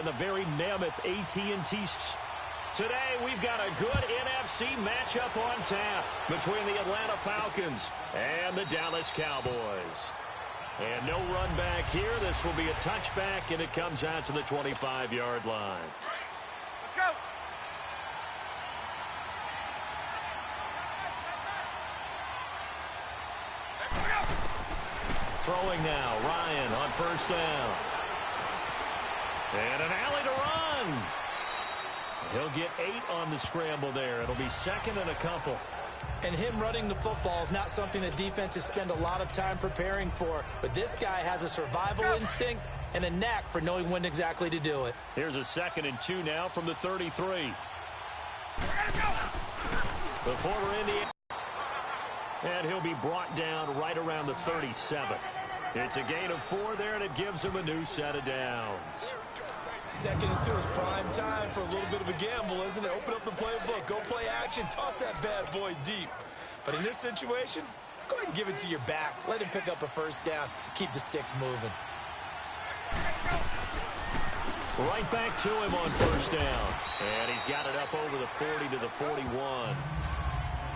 the very mammoth AT&T. Today, we've got a good NFC matchup on tap between the Atlanta Falcons and the Dallas Cowboys. And no run back here. This will be a touchback, and it comes out to the 25-yard line. Let's go. Throwing now, Ryan on first down. And an alley to run. He'll get 8 on the scramble there. It'll be second and a couple. And him running the football is not something that defenses spend a lot of time preparing for. But this guy has a survival instinct and a knack for knowing when exactly to do it. Here's a 2nd and 2 now from the 33. The former Indian. And he'll be brought down right around the 37. It's a gain of 4 there, and it gives him a new set of downs. 2nd and 2 is prime time for a little bit of a gamble, isn't it? Open up the playbook, go play action, toss that bad boy deep. But in this situation, go ahead and give it to your back. Let him pick up a first down. Keep the sticks moving. Right back to him on first down. And he's got it up over the 40 to the 41.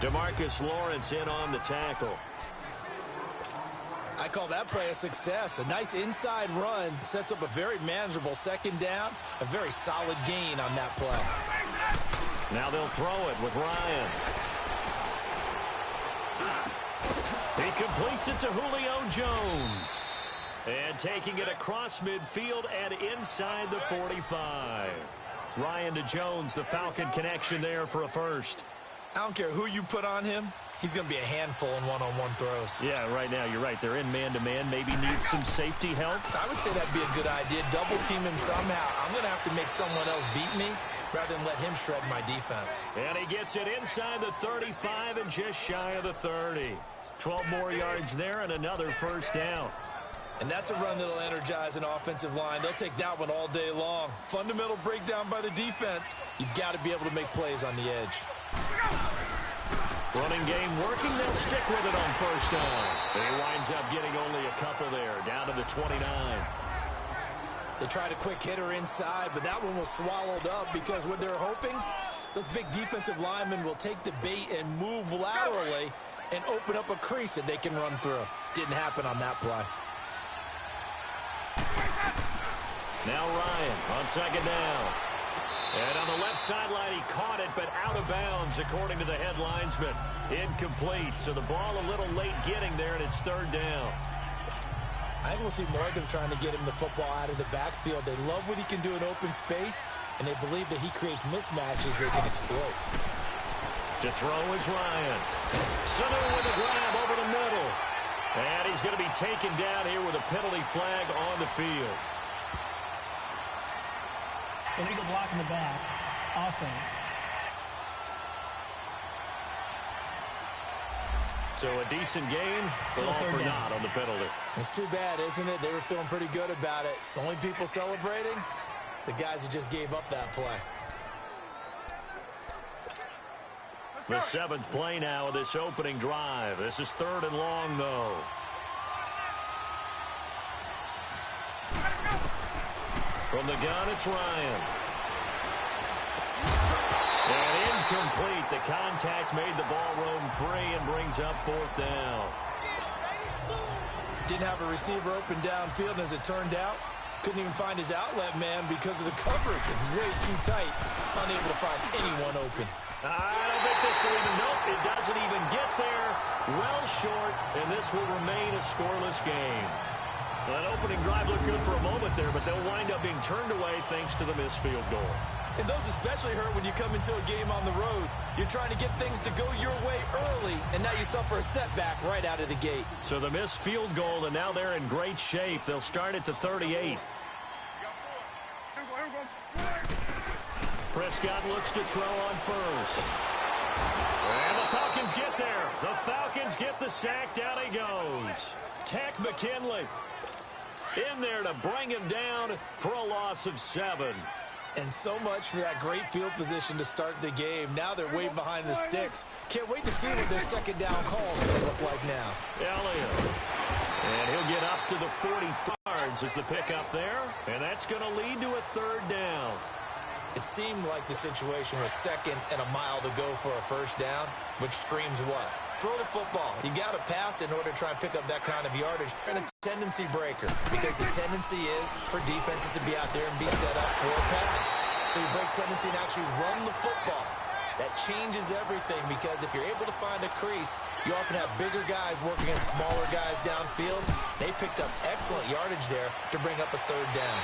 DeMarcus Lawrence in on the tackle. I call that play a success. A nice inside run sets up a very manageable 2nd down. A very solid gain on that play. Now they'll throw it with Ryan. He completes it to Julio Jones. And taking it across midfield and inside the 45. Ryan to Jones, the Falcon connection there for a first. I don't care who you put on him. He's going to be a handful in one-on-one throws. Yeah, right now, you're right. They're in man-to-man. Maybe needs some safety help. I would say that'd be a good idea. Double team him somehow. I'm going to have to make someone else beat me rather than let him shred my defense. And he gets it inside the 35 and just shy of the 30. 12 more yards there and another first down. And that's a run that'll energize an offensive line. They'll take that one all day long. Fundamental breakdown by the defense. You've got to be able to make plays on the edge. Running game working. They'll stick with it on first down. And he winds up getting only a couple there, down to the 29. They tried a quick hitter inside, but that one was swallowed up because what they're hoping, those big defensive linemen will take the bait and move laterally and open up a crease that they can run through. Didn't happen on that play. Now Ryan on 2nd down. And on the left sideline, he caught it, but out of bounds, according to the headlinesman. Incomplete, so the ball a little late getting there, and it's 3rd down. I think we'll see more of them trying to get him the football out of the backfield. They love what he can do in open space, and they believe that he creates mismatches they can exploit. To throw is Ryan. Sanu with a grab over the middle. And he's going to be taken down here with a penalty flag on the field. Illegal block in the back. Offense. So a decent gain, but Still all for 3rd down. naught on the penalty. It's too bad, isn't it? They were feeling pretty good about it. The only people celebrating, the guys who just gave up that play. The 7th play now of this opening drive. This is 3rd and long, though. From the gun, it's Ryan. And incomplete. The contact made the ball roam free and brings up 4th down. Didn't have a receiver open downfield, and as it turned out, couldn't even find his outlet man because of the coverage. It's way too tight. Unable to find anyone open. I don't think this will even, nope, it doesn't even get there. Well short, and this will remain a scoreless game. That opening drive looked good for a moment there, but they'll wind up being turned away thanks to the missed field goal. And those especially hurt when you come into a game on the road. You're trying to get things to go your way early, and now you suffer a setback right out of the gate. So the missed field goal, and now they're in great shape. They'll start at the 38. Prescott looks to throw on first. And the Falcons get there. The Falcons get the sack. Down he goes. Tech McKinley in there to bring him down for a loss of 7. And so much for that great field position to start the game. Now they're way behind the sticks. Can't wait to see what their 2nd down call is going to look like now. Elliott. And he'll get up to the 40 yards as the pickup there. And that's going to lead to a 3rd down. It seemed like the situation was second and a mile to go for a first down, which screams what? Throw the football. You got to pass in order to try and pick up that kind of yardage. And a tendency breaker, because the tendency is for defenses to be out there and be set up for a pass. So you break tendency and actually run the football. That changes everything, because if you're able to find a crease, you often have bigger guys working against smaller guys downfield. They picked up excellent yardage there to bring up a third down.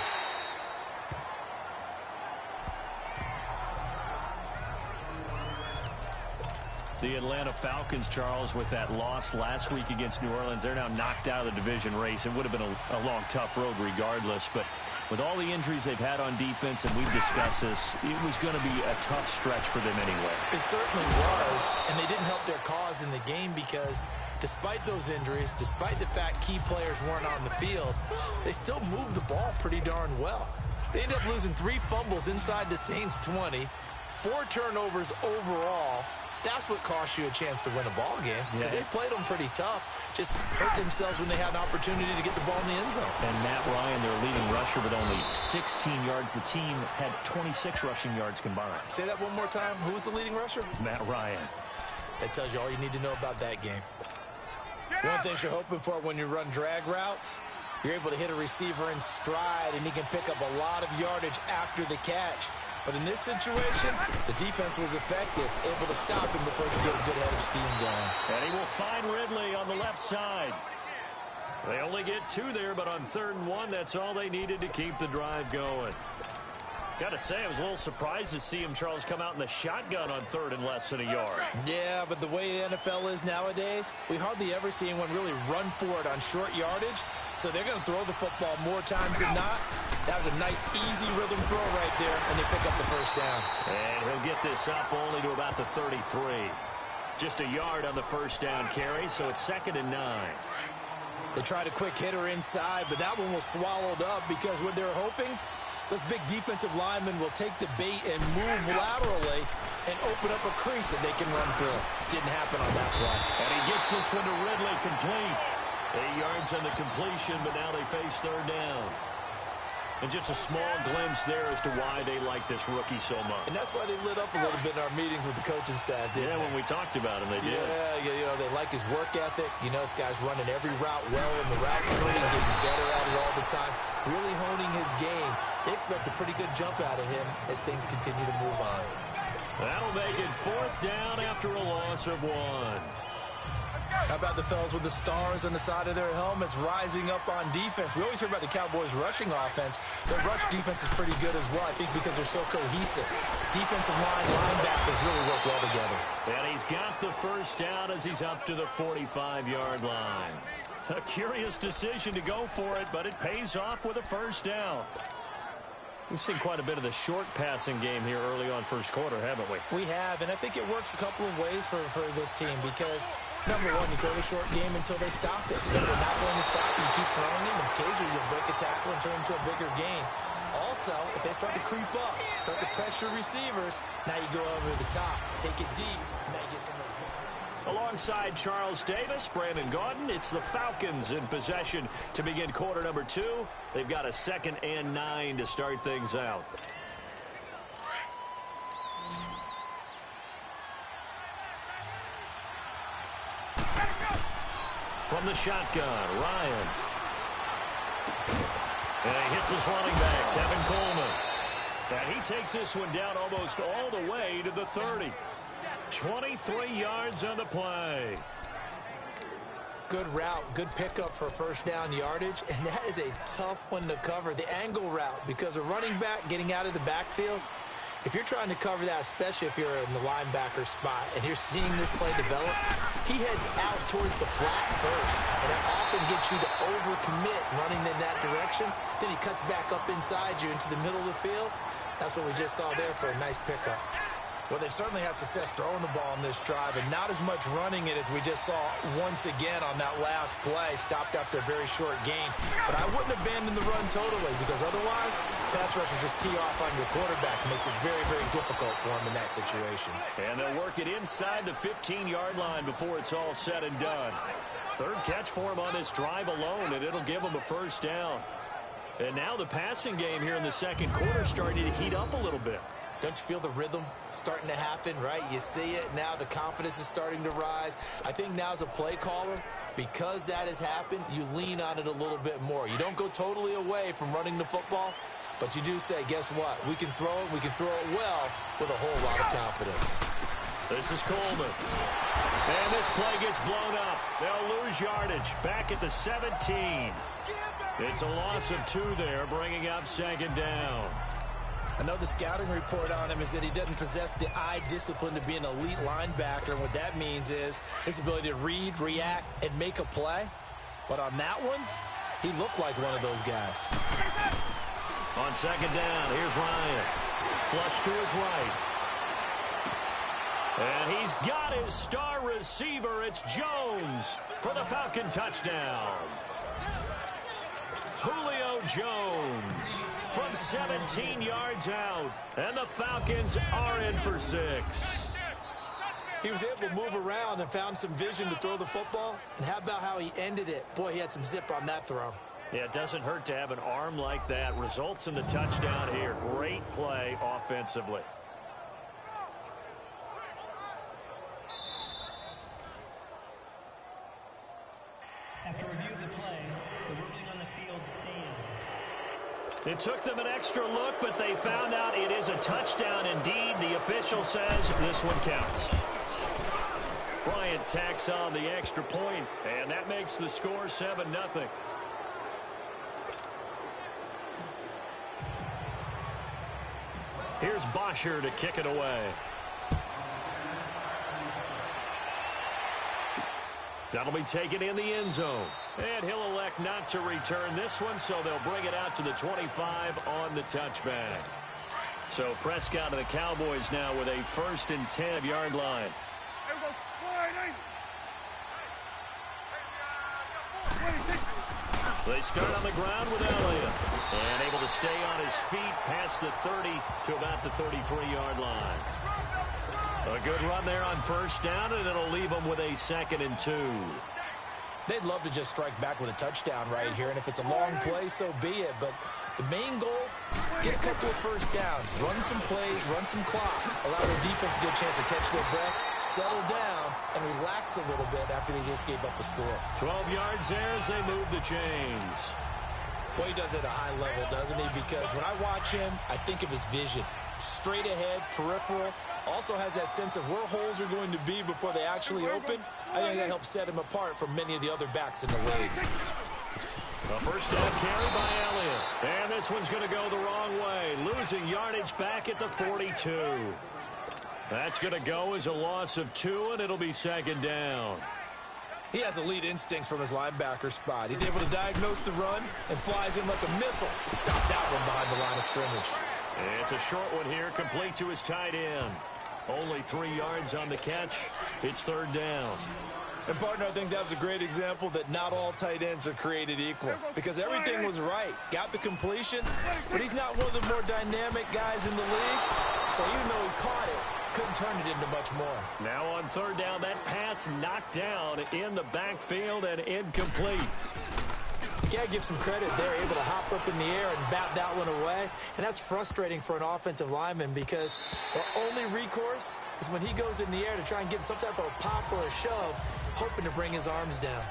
The Atlanta Falcons, Charles, with that loss last week against New Orleans, they're now knocked out of the division race. It would have been a long, tough road regardless, but with all the injuries they've had on defense, and we've discussed this, it was going to be a tough stretch for them anyway. It certainly was, and they didn't help their cause in the game, because despite those injuries, despite the fact key players weren't on the field, they still moved the ball pretty darn well. They ended up losing 3 fumbles inside the Saints' 20, 4 turnovers overall. That's what cost you a chance to win a ball game, because they played them pretty tough, just hurt themselves when they had an opportunity to get the ball in the end zone. And Matt Ryan, their leading rusher, with only 16 yards. The team had 26 rushing yards combined. Say that one more time. Who was the leading rusher? Matt Ryan. That tells you all you need to know about that game. One thing you're hoping for when you run drag routes, you're able to hit a receiver in stride, and he can pick up a lot of yardage after the catch. But in this situation, the defense was effective, able to stop him before he could get a good head of steam going. And he will find Ridley on the left side. They only get 2 there, but on 3rd and 1, that's all they needed to keep the drive going. Got to say, I was a little surprised to see him, Charles, come out in the shotgun on 3rd and less than a yard. Yeah, but the way the NFL is nowadays, we hardly ever see anyone really run for it on short yardage. So they're going to throw the football more times than not. That was a nice, easy rhythm throw right there, and they pick up the first down. And he'll get this up only to about the 33. Just a yard on the first down carry, so it's 2nd and 9. They tried a quick hitter inside, but that one was swallowed up, because what they're hoping, those big defensive linemen will take the bait and move laterally and open up a crease that they can run through. Didn't happen on that play. And he gets this one to Ridley, complete. 8 yards on the completion, but now they face 3rd down. And just a small glimpse there as to why they like this rookie so much. And that's why they lit up a little bit in our meetings with the coaching staff, didn't they? When we talked about him, they did. Yeah, you know, they like his work ethic. You know, this guy's running every route well in the route tree and getting better at it all the time, really honing his game. They expect a pretty good jump out of him as things continue to move on. That'll make it 4th down after a loss of 1. How about the fellas with the stars on the side of their helmets rising up on defense? We always hear about the Cowboys' rushing offense. Their rush defense is pretty good as well, I think, because they're so cohesive. Defensive line, linebackers really work well together. And he's got the first down as he's up to the 45-yard line. A curious decision to go for it, but it pays off with a first down. We've seen quite a bit of the short passing game here early on first quarter, haven't we? We have, and I think it works a couple of ways for this team, because, number one, you throw the short game until they stop it. If they're not going to stop you, keep throwing it, and occasionally you'll break a tackle and turn into a bigger gain. Also, if they start to creep up, start to pressure receivers, now you go over the top, take it deep, and now you get some of those big. Alongside Charles Davis, Brandon Gaudin, it's the Falcons in possession to begin quarter number 2. They've got a 2nd and 9 to start things out. From the shotgun, Ryan. And he hits his running back, Tevin Coleman. And he takes this one down almost all the way to the 30. 23 yards on the play. Good route, good pickup for first down yardage, and that is a tough one to cover. The angle route, because a running back getting out of the backfield, if you're trying to cover that, especially if you're in the linebacker spot and you're seeing this play develop, he heads out towards the flat first, and that often gets you to overcommit running in that direction. Then he cuts back up inside you into the middle of the field. That's what we just saw there for a nice pickup. Well, they've certainly had success throwing the ball on this drive, and not as much running it as we just saw once again on that last play. Stopped after a very short gain. But I wouldn't abandon the run totally, because otherwise, pass rushers just tee off on your quarterback. It makes it very, very difficult for him in that situation. And they'll work it inside the 15-yard line before it's all said and done. 3rd catch for him on this drive alone, and it'll give him a first down. And now the passing game here in the 2nd quarter starting to heat up a little bit. Don't you feel the rhythm starting to happen, right? You see it. Now the confidence is starting to rise. I think now as a play caller, because that has happened, you lean on it a little bit more. You don't go totally away from running the football, but you do say, guess what? We can throw it. We can throw it well with a whole lot of confidence. This is Coleman. And this play gets blown up. They'll lose yardage back at the 17. It's a loss of 2 there, bringing up second down. Another scouting report on him is that he doesn't possess the eye discipline to be an elite linebacker. And what that means is his ability to read, react, and make a play. But on that one, he looked like one of those guys. On second down, here's Ryan. Flush to his right. And he's got his star receiver. It's Jones for the Falcon touchdown. Julio Jones from 17 yards out. And the Falcons are in for 6. He was able to move around and found some vision to throw the football. And how about how he ended it? Boy, he had some zip on that throw. Yeah, it doesn't hurt to have an arm like that. Results in the touchdown here. Great play offensively. After review of the play, the ruling on the field stands. It took them an extra look, but they found out it is a touchdown indeed. The official says this one counts. Bryant tacks on the extra point, and that makes the score 7-0. Here's Bosher to kick it away. That'll be taken in the end zone. And he'll elect not to return this one, so they'll bring it out to the 25 on the touchback. So Prescott and the Cowboys now with a 1st and 10-yard line. They start on the ground with Elliott. And able to stay on his feet past the 30 to about the 33-yard line. A good run there on 1st down, and it'll leave them with a 2nd and 2. They'd love to just strike back with a touchdown right here, and if it's a long play, so be it. But the main goal, get a couple of 1st downs, run some plays, run some clock, allow their defense a good chance to catch their breath, settle down, and relax a little bit after they just gave up a score. 12 yards there as they move the chains. Boy, he does it at a high level, doesn't he? Because when I watch him, I think of his vision. Straight ahead, peripheral. Also has that sense of where holes are going to be before they actually open. I think that helps set him apart from many of the other backs in the league. A 1st down carry by Elliott. And this one's going to go the wrong way. Losing yardage back at the 42. That's going to go as a loss of 2, and it'll be 2nd down. He has elite instincts from his linebacker spot. He's able to diagnose the run and flies in like a missile to stop that one behind the line of scrimmage. It's a short one here, complete to his tight end. Only 3 yards on the catch. It's 3rd down. And, partner, I think that was a great example that not all tight ends are created equal. Because everything was right. Got the completion, but he's not one of the more dynamic guys in the league. So even though he caught it, couldn't turn it into much more. Now on 3rd down, that pass knocked down in the backfield and incomplete. You gotta give some credit there, able to hop up in the air and bat that one away. And that's frustrating for an offensive lineman because their only recourse is when he goes in the air to try and get some type of a pop or a shove, hoping to bring his arms down.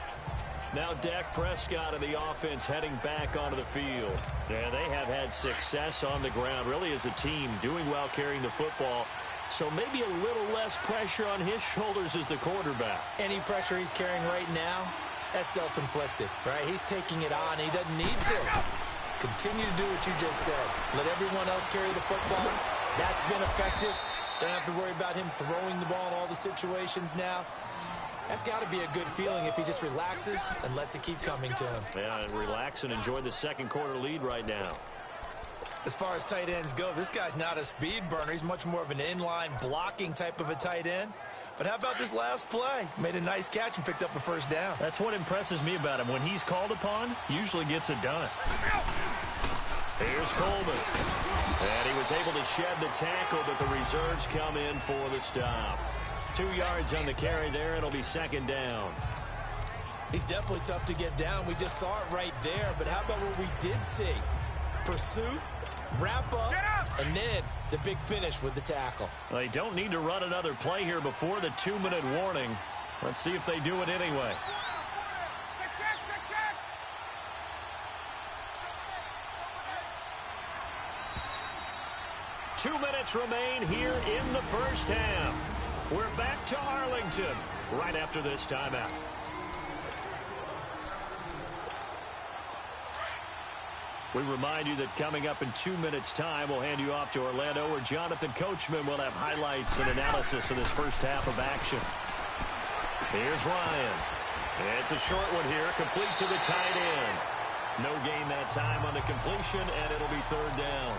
Now Dak Prescott and the offense heading back onto the field. Yeah, they have had success on the ground, really as a team, doing well carrying the football. So maybe a little less pressure on his shoulders as the quarterback. Any pressure he's carrying right now, that's self-inflicted, right? He's taking it on. He doesn't need to. Continue to do what you just said. Let everyone else carry the football. That's been effective. Don't have to worry about him throwing the ball in all the situations now. That's got to be a good feeling if he just relaxes and lets it keep coming to him. Yeah, and relax and enjoy the 2nd quarter lead right now. As far as tight ends go, this guy's not a speed burner. He's much more of an inline blocking type of a tight end. But how about this last play? Made a nice catch and picked up a 1st down. That's what impresses me about him. When he's called upon, usually gets it done. Here's Coleman. And he was able to shed the tackle, but the reserves come in for the stop. 2 yards on the carry there. It'll be 2nd down. He's definitely tough to get down. We just saw it right there. But how about what we did see? Pursuit, wrap up, And then the big finish with the tackle. They don't need to run another play here before the 2-minute warning. Let's see if they do it anyway. Two minutes remain here in the first half. We're back to Arlington right after this timeout. We remind you that coming up in 2 minutes' time, we'll hand you off to Orlando, where Jonathan Coachman will have highlights and analysis of this first half of action. Here's Ryan. It's a short one here, complete to the tight end. No gain that time on the completion, and it'll be third down.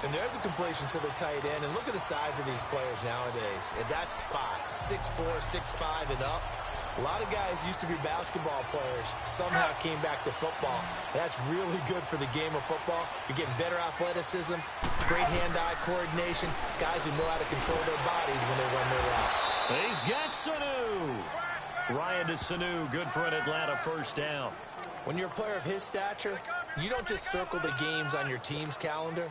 And there's a completion to the tight end. And look at the size of these players nowadays. At that spot, 6'4", 6'5", and up. A lot of guys used to be basketball players. Somehow came back to football. That's really good for the game of football. You're getting better athleticism, great hand-eye coordination, guys who know how to control their bodies when they run their routes. He's got Sanu. Ryan to Sanu, good for an Atlanta first down. When you're a player of his stature, you don't just circle the games on your team's calendar.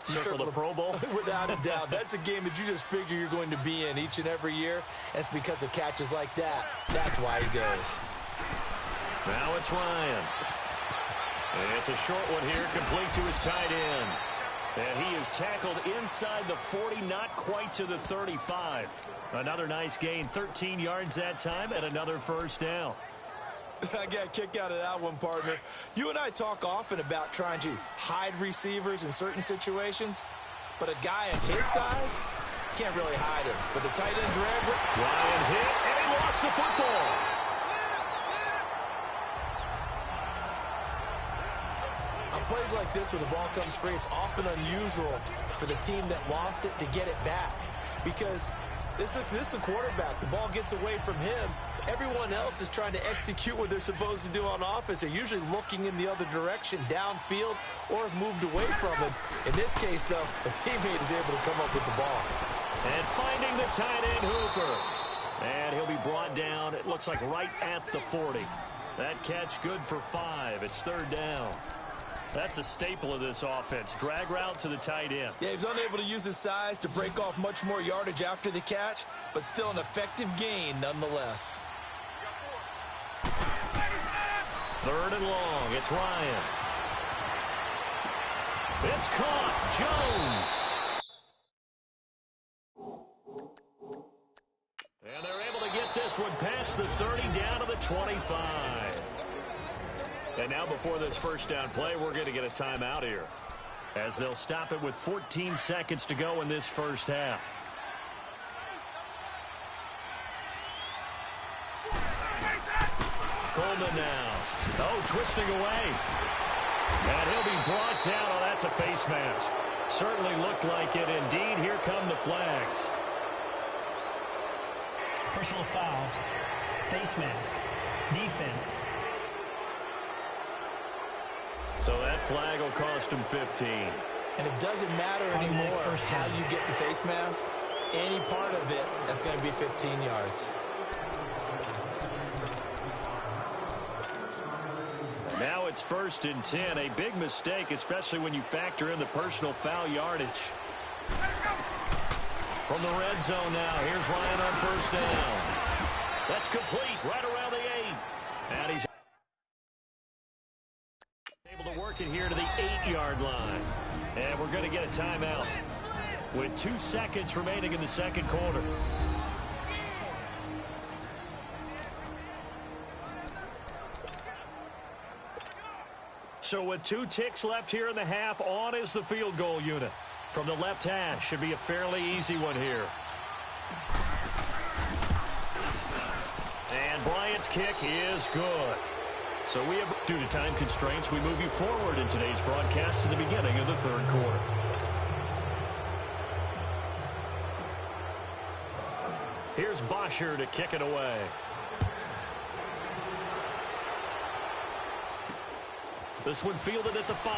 You circle the Pro Bowl? Without a doubt. That's a game that you just figure you're going to be in each and every year. It's because of catches like that. That's why he goes. Now it's Ryan. It's a short one here, complete to his tight end. And he is tackled inside the 40, not quite to the 35. Another nice gain, 13 yards that time, and another first down. I got a kick out of that one, partner. You and I talk often about trying to hide receivers in certain situations, but a guy of his size can't really hide him. But the tight end drag, Ryan hit, and he lost the football. On plays like this where the ball comes free, it's often unusual for the team that lost it to get it back, because this is the quarterback. The ball gets away from him. Everyone else is trying to execute what they're supposed to do on offense. They're usually looking in the other direction, downfield, or have moved away from him. In this case, though, a teammate is able to come up with the ball. And finding the tight end Hooper. And he'll be brought down, it looks like right at the 40. That catch good for 5. It's third down. That's a staple of this offense. Drag route to the tight end. Yeah, he was unable to use his size to break off much more yardage after the catch, but still an effective gain nonetheless. Third and long. It's Ryan. It's caught. Jones. And they're able to get this one past the 30 down to the 25. And now before this first down play, we're going to get a timeout here, as they'll stop it with 14 seconds to go in this first half. Coleman now. Oh, twisting away. And he'll be brought down. Oh, that's a face mask. Certainly looked like it. Indeed, here come the flags. Personal foul. Face mask. Defense. So that flag will cost him 15. And it doesn't matter anymore how you get the face mask. Any part of it, that's going to be 15 yards. Now it's 1st and 10. A big mistake, especially when you factor in the personal foul yardage. From the red zone now, here's Ryan on first down. That's complete, right around the 8. And he's able to work it here to the 8-yard line. And we're going to get a timeout with 2 seconds remaining in the second quarter. So with 2 ticks left here in the half, on is the field goal unit. From the left hash, should be a fairly easy one here. And Bryant's kick is good. So we have, due to time constraints, we move you forward in today's broadcast to the beginning of the third quarter. Here's Bosher to kick it away. This one fielded at the 5.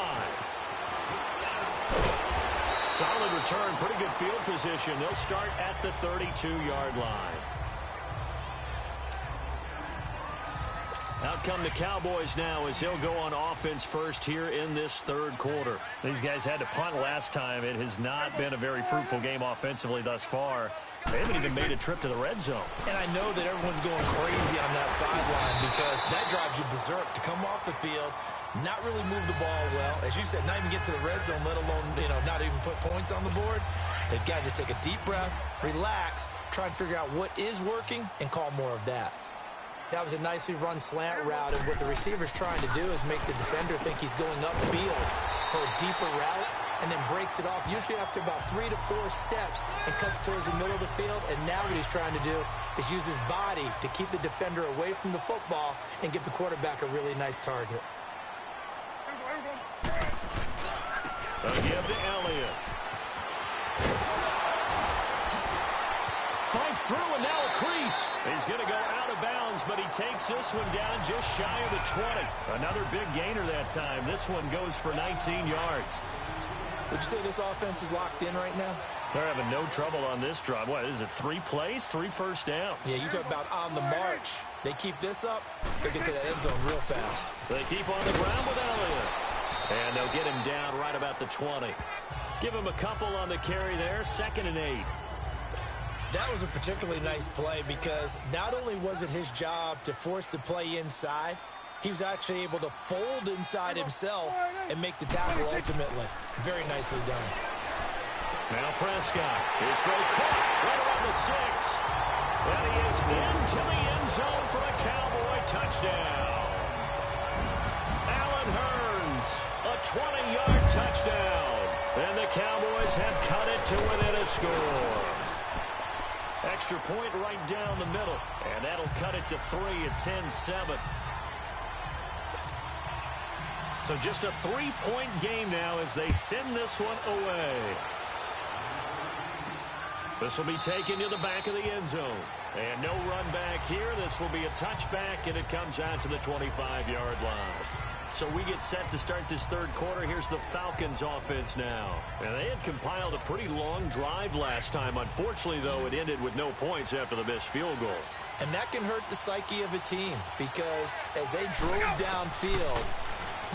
Solid return, pretty good field position. They'll start at the 32-yard line. Out come the Cowboys now as he'll go on offense first here in this third quarter. These guys had to punt last time. It has not been a very fruitful game offensively thus far. They haven't even made a trip to the red zone. And I know that everyone's going crazy on that sideline because that drives you berserk to come off the field, not really move the ball well. As you said, not even get to the red zone, let alone, not even put points on the board. They've got to just take a deep breath, relax, try and figure out what is working, and call more of that. That was a nicely run slant route, and what the receiver's trying to do is make the defender think he's going upfield for a deeper route, and then breaks it off, usually after about 3 to 4 steps, and cuts towards the middle of the field. And now what he's trying to do is use his body to keep the defender away from the football and give the quarterback a really nice target. Give to Elliott. Fights through, and now a crease. He's going to go out of bounds, but he takes this one down just shy of the 20. Another big gainer that time. This one goes for 19 yards. Would you say this offense is locked in right now? They're having no trouble on this drive. What is it, 3 plays, 3 first downs? Yeah, you talk about on the march. They keep this up, they get to that end zone real fast. They keep on the ground with Elliott. And they'll get him down right about the 20. Give him a couple on the carry there, 2nd and 8. That was a particularly nice play because not only was it his job to force the play inside, he was actually able to fold inside himself and make the tackle ultimately. Very nicely done. Now Prescott. His throw caught right around the 6. And he is into the end zone for a Cowboy touchdown. Allen Hurns, a 20-yard touchdown. And the Cowboys have cut it to within a score. Extra point right down the middle. And that'll cut it to 3 at 10-7. So just a 3-point game now as they send this one away. This will be taken to the back of the end zone. And no run back here. This will be a touchback, and it comes out to the 25-yard line. So we get set to start this third quarter. Here's the Falcons offense now. And they had compiled a pretty long drive last time. Unfortunately, though, it ended with no points after the missed field goal. And that can hurt the psyche of a team because as they drove downfield,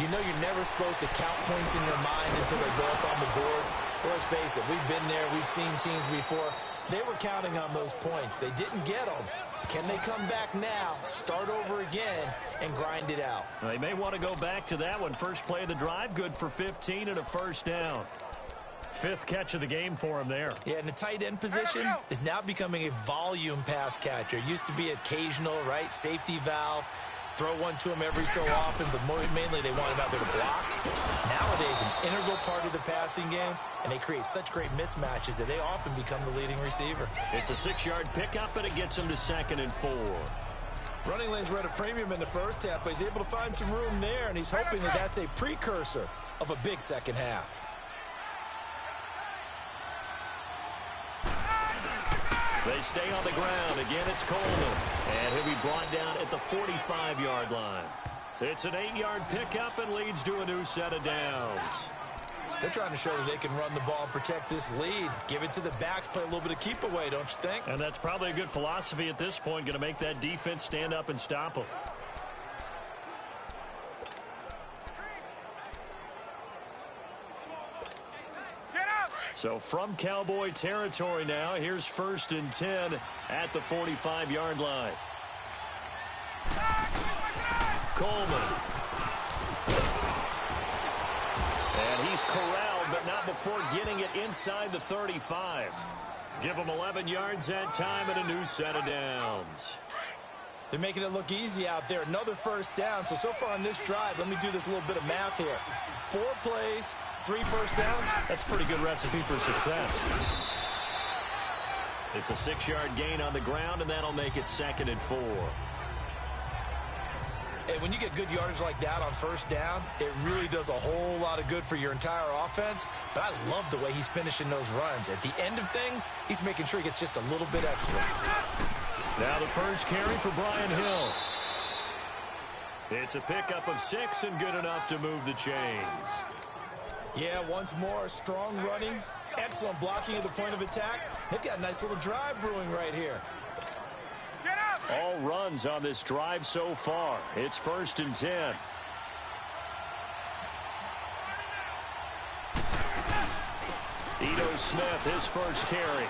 you know you're never supposed to count points in your mind until they go up on the board. Well, let's face it, we've been there. We've seen teams before. They were counting on those points. They didn't get them. Can they come back now, start over again, and grind it out? They may want to go back to that one. First play of the drive, good for 15 and a first down. 5th catch of the game for him there. Yeah, and the tight end position is now becoming a volume pass catcher. Used to be occasional, right, safety valve. Throw one to him every so often, but mainly they want him out there to block. Nowadays, an integral part of the passing game, and they create such great mismatches that they often become the leading receiver. It's a 6-yard pickup, but it gets him to 2nd and 4. Running lanes were at a premium in the first half, but he's able to find some room there, and he's hoping that that's a precursor of a big second half. They stay on the ground. Again, it's Coleman. And he'll be brought down at the 45-yard line. It's an 8-yard pickup and leads to a new set of downs. They're trying to show that they can run the ball and protect this lead. Give it to the backs, play a little bit of keep away, don't you think? And that's probably a good philosophy at this point, going to make that defense stand up and stop them. So from Cowboy territory now, here's 1st and 10 at the 45-yard line. Coleman. And he's corralled, but not before getting it inside the 35. Give him 11 yards that time and a new set of downs. They're making it look easy out there. Another first down. So far on this drive, let me do this little bit of math here. 4 plays, 3 first downs. That's a pretty good recipe for success. It's a 6-yard gain on the ground, and that'll make it 2nd and 4. And when you get good yardage like that on first down, it really does a whole lot of good for your entire offense. But I love the way he's finishing those runs. At the end of things, he's making sure he gets just a little bit extra. Now the first carry for Brian Hill. It's a pickup of 6 and good enough to move the chains. Yeah, once more, strong running, excellent blocking at the point of attack. They've got a nice little drive brewing right here. Get up! All runs on this drive so far. It's 1st and 10. Ito Smith, his first carry.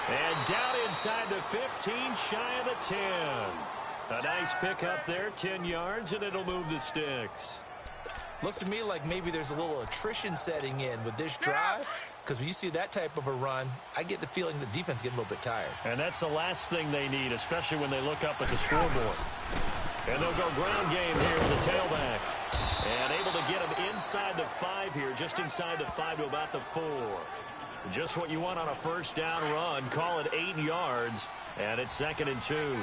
And down inside the 15, shy of the 10. A nice pickup there, 10 yards, and it'll move the sticks. Looks to me like maybe there's a little attrition setting in with this drive, because when you see that type of a run, I get the feeling the defense getting a little bit tired. And that's the last thing they need, especially when they look up at the scoreboard. And they'll go ground game here with the tailback. And able to get him inside the 5 here, just inside the 5 to about the 4. Just what you want on a first down run. Call it 8 yards, and it's 2nd and 2.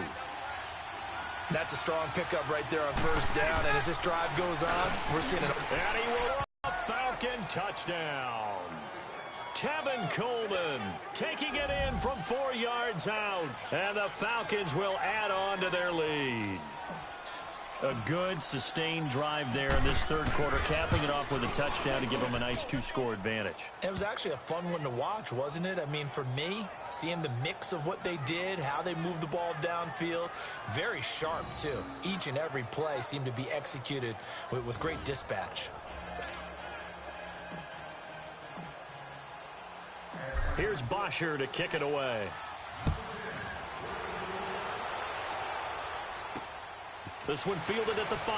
That's a strong pickup right there on first down. And as this drive goes on, we're seeing it. And he will a Falcon touchdown. Tevin Coleman taking it in from 4 yards out. And the Falcons will add on to their lead. A good, sustained drive there in this third quarter, capping it off with a touchdown to give them a nice 2-score advantage. It was actually a fun one to watch, wasn't it? I mean, for me, seeing the mix of what they did, how they moved the ball downfield, very sharp, too. Each and every play seemed to be executed with great dispatch. Here's Bosher to kick it away. This one fielded at the 5.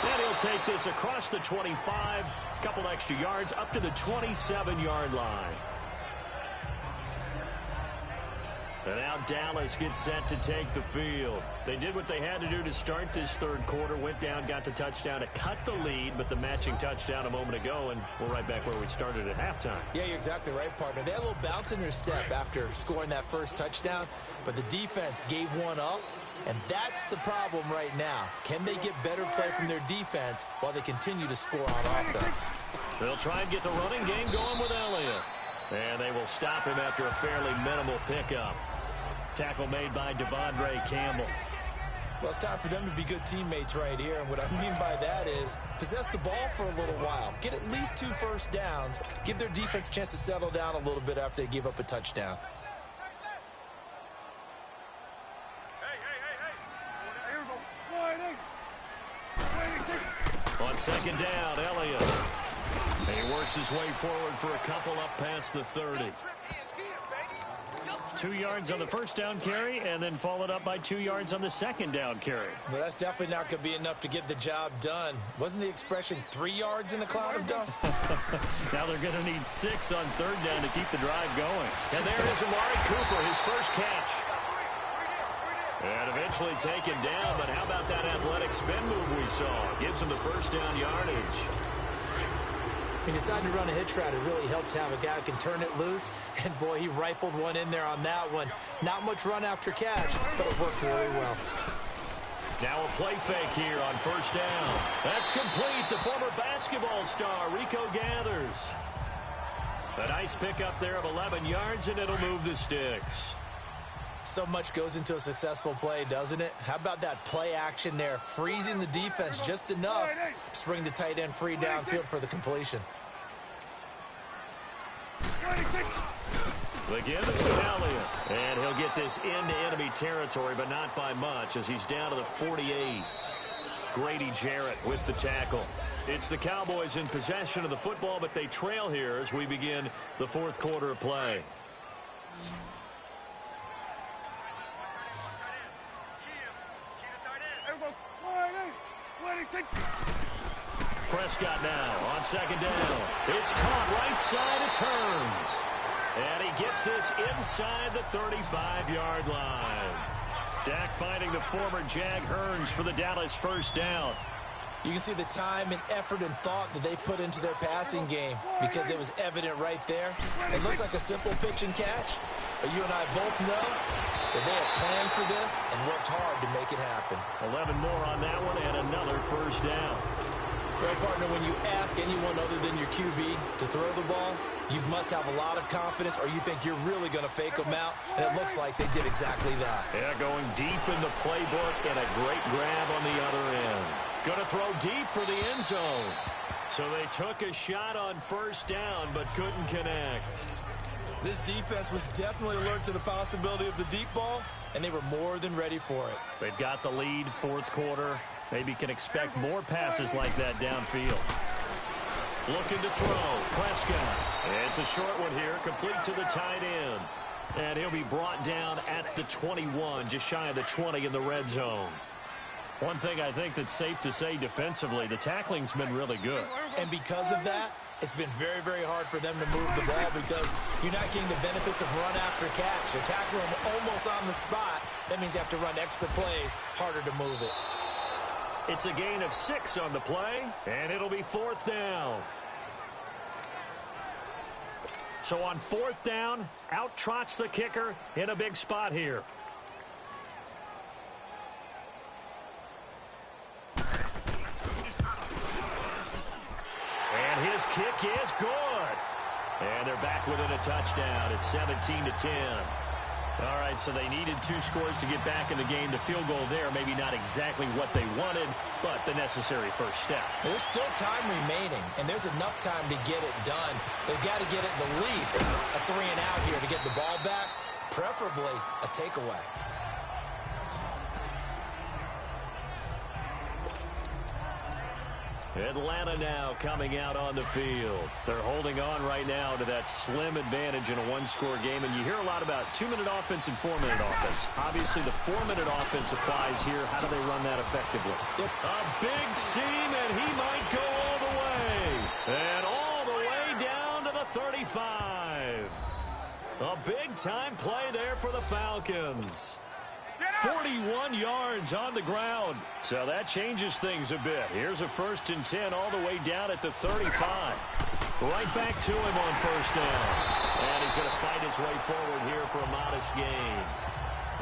And he'll take this across the 25. Couple extra yards up to the 27-yard line. And now Dallas gets set to take the field. They did what they had to do to start this third quarter. Went down, got the touchdown to cut the lead, but the matching touchdown a moment ago, and we're right back where we started at halftime. Yeah, you're exactly right, partner. They had a little bounce in their step after scoring that first touchdown, but the defense gave one up, and that's the problem right now. Can they get better play from their defense while they continue to score on offense? They'll try and get the running game going with Elliott. And they will stop him after a fairly minimal pickup. Tackle made by Devondre Campbell. Well, it's time for them to be good teammates right here. And what I mean by that is possess the ball for a little while. Get at least 2 first downs. Give their defense a chance to settle down a little bit after they give up a touchdown. On second down, Elliott. And he works his way forward for a couple up past the 30. 2 yards on the first down carry, and then followed up by 2 yards on the second down carry. Well, that's definitely not going to be enough to get the job done. Wasn't the expression 3 yards in a cloud of dust? Now they're going to need 6 on third down to keep the drive going. And there is Amari Cooper, his first catch. And eventually taken down, but how about that athletic spin move we saw? Gives him the first down yardage. He decided to run a hitch route. It really helped to have a guy who can turn it loose. And, boy, he rifled one in there on that one. Not much run after catch, but it worked really well. Now a play fake here on first down. That's complete. The former basketball star, Rico Gathers. A nice pickup there of 11 yards, and it'll move the sticks. So much goes into a successful play, doesn't it? How about that play action there, freezing the defense just enough to spring the tight end free downfield for the completion. The give is to Elliott. And he'll get this into enemy territory, but not by much as he's down to the 48. Grady Jarrett with the tackle. It's the Cowboys in possession of the football, but they trail here as we begin the fourth quarter of play. Prescott now on second down. It's caught right side. It turns. And he gets this inside the 35-yard line. Dak finding the former Jag Hearns for the Dallas first down. You can see the time and effort and thought that they put into their passing game because it was evident right there. It looks like a simple pitch and catch, but you and I both know that they have planned for this and worked hard to make it happen. 11 more on that one and another first down. Well, partner, when you ask anyone other than your QB to throw the ball, you must have a lot of confidence or you think you're really going to fake them out, and it looks like they did exactly that. Yeah, going deep in the playbook and a great grab on the other end. Going to throw deep for the end zone. So they took a shot on first down but couldn't connect. This defense was definitely alert to the possibility of the deep ball, and they were more than ready for it. They've got the lead, fourth quarter. Maybe can expect more passes like that downfield. Looking to throw. Prescott. It's a short one here, complete to the tight end. And he'll be brought down at the 21, just shy of the 20 in the red zone. One thing I think that's safe to say defensively, the tackling's been really good. And because of that, it's been very, very hard for them to move the ball because you're not getting the benefits of run after catch. You're tackling them almost on the spot. That means you have to run extra plays, harder to move it. It's a gain of 6 on the play, and it'll be fourth down. So on fourth down, out trots the kicker in a big spot here. And his kick is good. And they're back within a touchdown. It's 17-10. All right, so they needed 2 scores to get back in the game. The field goal there, maybe not exactly what they wanted, but the necessary first step. There's still time remaining, and there's enough time to get it done. They've got to get at the least a 3-and-out here to get the ball back, preferably a takeaway. Atlanta now coming out on the field. They're holding on right now to that slim advantage in a one-score game, and you hear a lot about 2-minute offense and 4-minute offense. Obviously, the 4-minute offense applies here. How do they run that effectively? A big seam, and he might go all the way. And all the way down to the 35. A big-time play there for the Falcons. 41 yards on the ground. So that changes things a bit. Here's a 1st and 10 all the way down at the 35. Right back to him on first down. And he's going to fight his way forward here for a modest gain.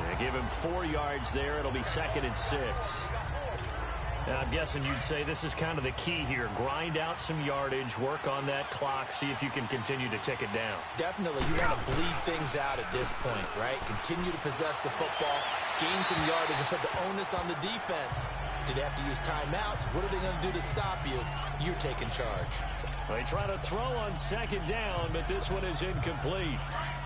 They give him 4 yards there. It'll be 2nd and 6. And I'm guessing you'd say this is kind of the key here. Grind out some yardage, work on that clock, see if you can continue to tick it down. Definitely. You want to bleed things out at this point, right? Continue to possess the football, gain some yardage, and put the onus on the defense. Do they have to use timeouts? What are they going to do to stop you? You're taking charge. They try to throw on 2nd down, but this one is incomplete.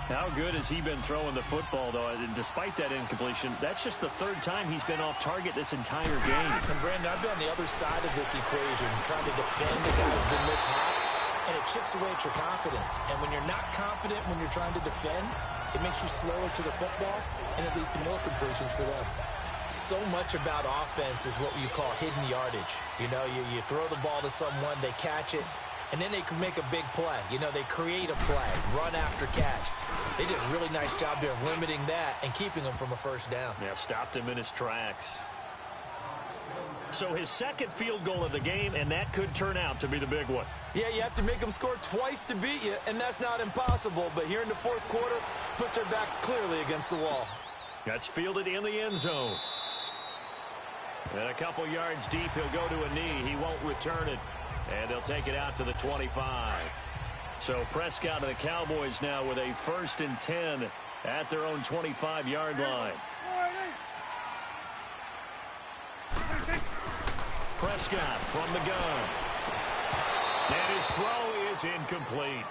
How good has he been throwing the football, though? Despite that incompletion, that's just the 3rd time he's been off target this entire game. And, Brandon, I've been on the other side of this equation, trying to defend a guy who's been this hot, and it chips away at your confidence. And when you're not confident when you're trying to defend, it makes you slower to the football, and it leads to more completions for them. So much about offense is what you call hidden yardage. You know, you throw the ball to someone, they catch it, and then they can make a big play. You know, they create a play, run after catch. They did a really nice job there of limiting that and keeping him from a 1st down. Yeah, stopped him in his tracks. So his 2nd field goal of the game, and that could turn out to be the big one. Yeah, you have to make them score twice to beat you, and that's not impossible. But here in the 4th quarter, puts their backs clearly against the wall. That's fielded in the end zone. And a couple yards deep, he'll go to a knee. He won't return it. And they'll take it out to the 25. So Prescott and the Cowboys now with a 1st and 10 at their own 25-yard line. Prescott from the gun. And his throw is incomplete.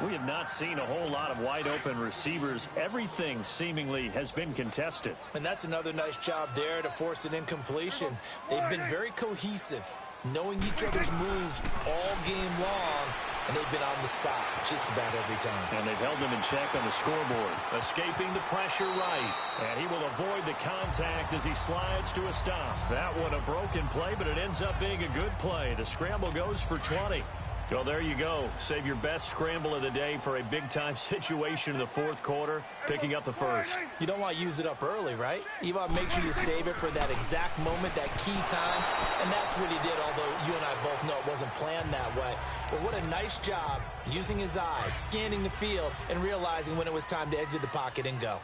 We have not seen a whole lot of wide-open receivers. Everything seemingly has been contested. And that's another nice job there to force an incompletion. They've been very cohesive, knowing each other's moves all game long, and they've been on the spot just about every time. And they've held them in check on the scoreboard. Escaping the pressure right. And he will avoid the contact as he slides to a stop. That one a broken play, but it ends up being a good play. The scramble goes for 20. Well, there you go. Save your best scramble of the day for a big-time situation in the 4th quarter, picking up the 1st. You don't want to use it up early, right? You want to make sure you save it for that exact moment, that key time, and that's what he did, although you and I both know it wasn't planned that way. But what a nice job using his eyes, scanning the field, and realizing when it was time to exit the pocket and go.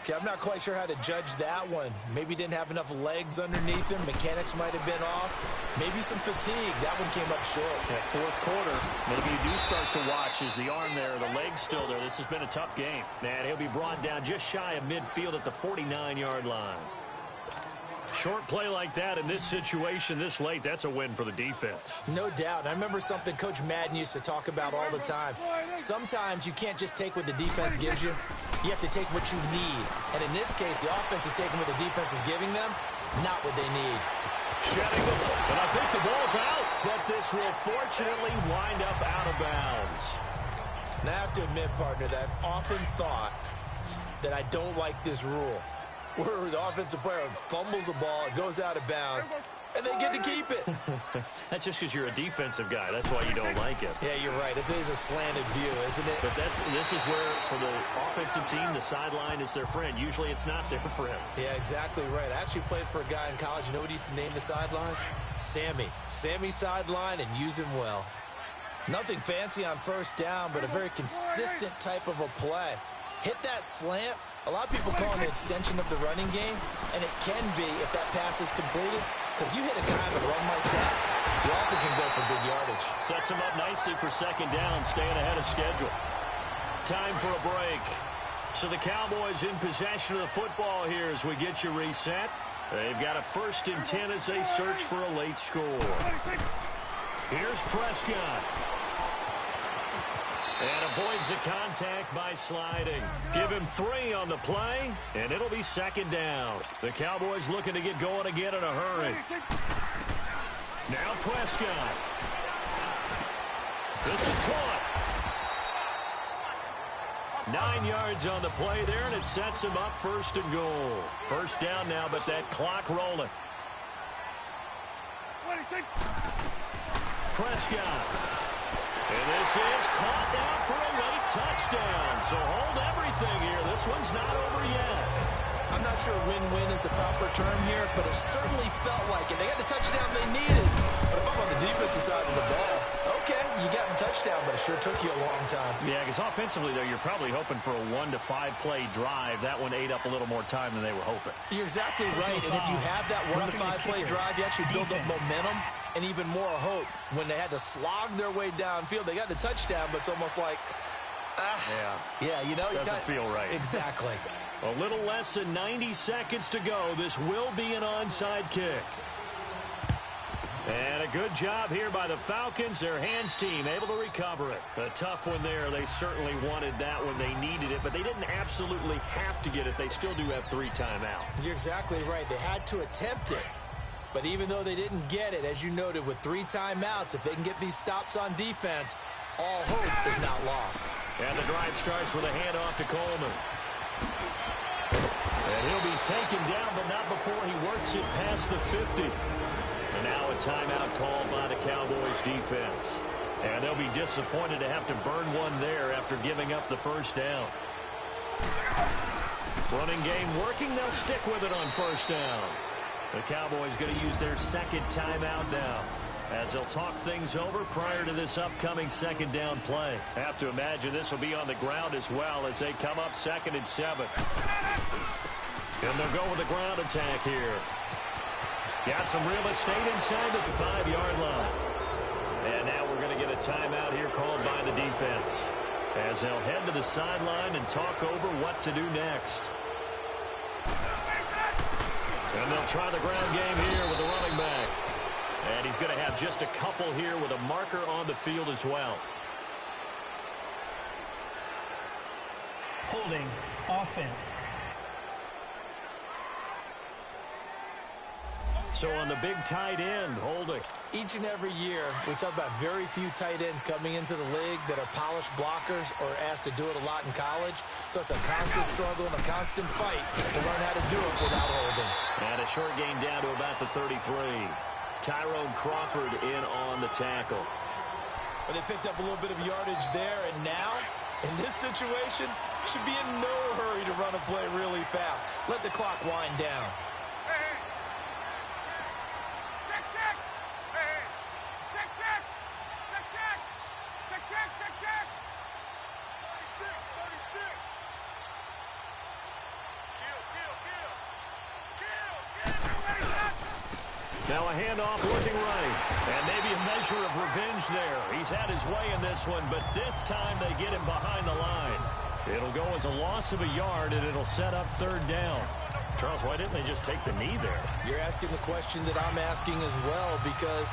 Okay, I'm not quite sure how to judge that one. Maybe didn't have enough legs underneath him. Mechanics might have been off. Maybe some fatigue. That one came up short. Yeah, 4th quarter, maybe you do start to watch as the arm there, the leg's still there. This has been a tough game. And he'll be brought down just shy of midfield at the 49-yard line. Short play like that in this situation this late, that's a win for the defense. No doubt. I remember something Coach Madden used to talk about all the time. Sometimes you can't just take what the defense gives you. You have to take what you need. And in this case, the offense is taking what the defense is giving them, not what they need. Shedding the and I think the ball's out, but this will fortunately wind up out of bounds. And I have to admit, partner, that I've often thought that I don't like this rule, where the offensive player fumbles the ball, it goes out of bounds, and they get to keep it. That's just because you're a defensive guy. That's why you don't like it. Yeah, you're right. It is a slanted view, isn't it? But this is where, for the offensive team, the sideline is their friend. Usually it's not their friend. Yeah, exactly right. I actually played for a guy in college. You know what he used to name the sideline? Sammy. Sammy sideline, and use him well. Nothing fancy on first down, but a very consistent type of a play. Hit that slant. A lot of people call it an extension of the running game, and it can be if that pass is completed, because you hit a guy on a run like that, he often can go for big yardage. Sets him up nicely for second down, staying ahead of schedule. Time for a break. So the Cowboys in possession of the football here as we get you reset. They've got a 1st and 10 as they search for a late score. Here's Prescott. And avoids the contact by sliding. Give him 3 on the play, and it'll be second down. The Cowboys looking to get going again in a hurry. Now Prescott. This is caught. 9 yards on the play there, and it sets him up 1st and goal. First down now, but that clock rolling. Prescott. And this is caught down for a late touchdown. So hold everything here. This one's not over yet. I'm not sure win-win is the proper term here, but it certainly felt like it. They got the touchdown they needed. But if I'm on the defensive side of the ball, okay, you got the touchdown, but it sure took you a long time. Yeah, because offensively, though, you're probably hoping for a 1 to 5 play drive. That one ate up a little more time than they were hoping. You're exactly right. And if you have that 1 to 5 play drive, you actually build up momentum and even more hope. When they had to slog their way downfield, they got the touchdown, but it's almost like, yeah, you know, doesn't feel right. Exactly. A little less than 90 seconds to go. This will be an onside kick. And a good job here by the Falcons. Their hands team able to recover it. A tough one there. They certainly wanted that when they needed it, but they didn't absolutely have to get it. They still do have 3 timeouts. You're exactly right. They had to attempt it. But even though they didn't get it, as you noted, with 3 timeouts, if they can get these stops on defense, all hope is not lost. And the drive starts with a handoff to Coleman. And he'll be taken down, but not before he works it past the 50. And now a timeout called by the Cowboys defense. And they'll be disappointed to have to burn one there after giving up the first down. Running game working. They'll stick with it on first down. The Cowboys going to use their 2nd timeout now, as they'll talk things over prior to this upcoming second down play. Have to imagine this will be on the ground as well as they come up 2nd and 7. And they'll go with the ground attack here. Got some real estate inside the 5-yard line. And now we're going to get a timeout here called by the defense, as they'll head to the sideline and talk over what to do next. And they'll try the ground game here with the running back. And he's going to have just a couple here with a marker on the field as well. Holding offense. So on the big tight end, holding. Each and every year, we talk about very few tight ends coming into the league that are polished blockers or asked to do it a lot in college. So it's a constant struggle and a constant fight to learn how to do it without holding. And a short gain down to about the 33. Tyrone Crawford in on the tackle. But they picked up a little bit of yardage there, and now, in this situation, should be in no hurry to run a play really fast. Let the clock wind down. Now a handoff looking right. And maybe a measure of revenge there. He's had his way in this one, but this time they get him behind the line. It'll go as a loss of a yard, and it'll set up 3rd down. Charles, why didn't they just take the knee there? You're asking the question that I'm asking as well, because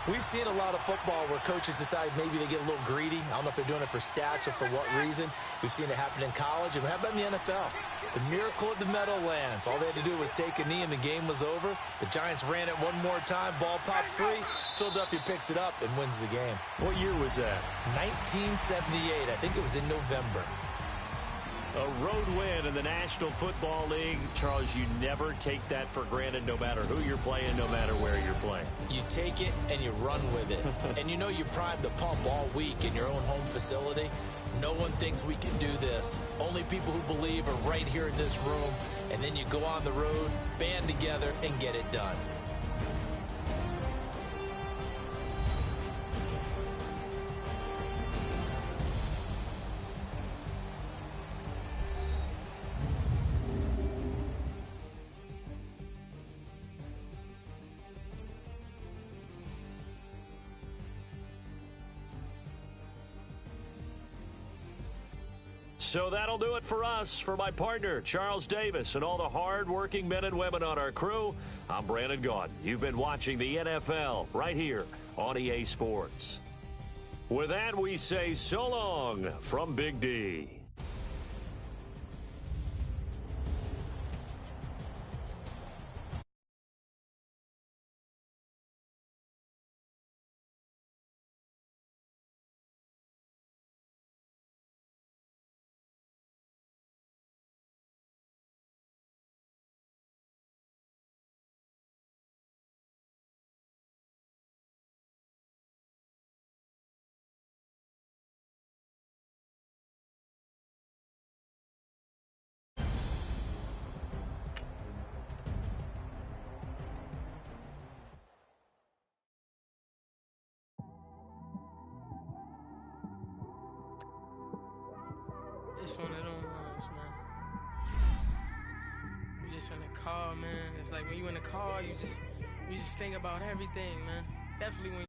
we've seen a lot of football where coaches decide maybe they get a little greedy. I don't know if they're doing it for stats or for what reason. We've seen it happen in college, and how about in the NFL? The miracle of the Meadowlands. All they had to do was take a knee, and the game was over. The Giants ran it one more time. Ball popped free. Philadelphia picks it up and wins the game. What year was that? 1978. I think it was in November. A road win in the National Football League. Charles, you never take that for granted, no matter who you're playing, no matter where you're playing. You take it and you run with it. And you know you primed the pump all week in your own home facility. No one thinks we can do this. Only people who believe are right here in this room. And then you go on the road, band together, and get it done. So that'll do it for us. For my partner, Charles Davis, and all the hard-working men and women on our crew, I'm Brandon Gaudin. You've been watching the NFL right here on EA Sports. With that, we say so long from Big D. It's one of them ones, man. You just in the car, man. It's like when you in the car, you just think about everything, man. Definitely when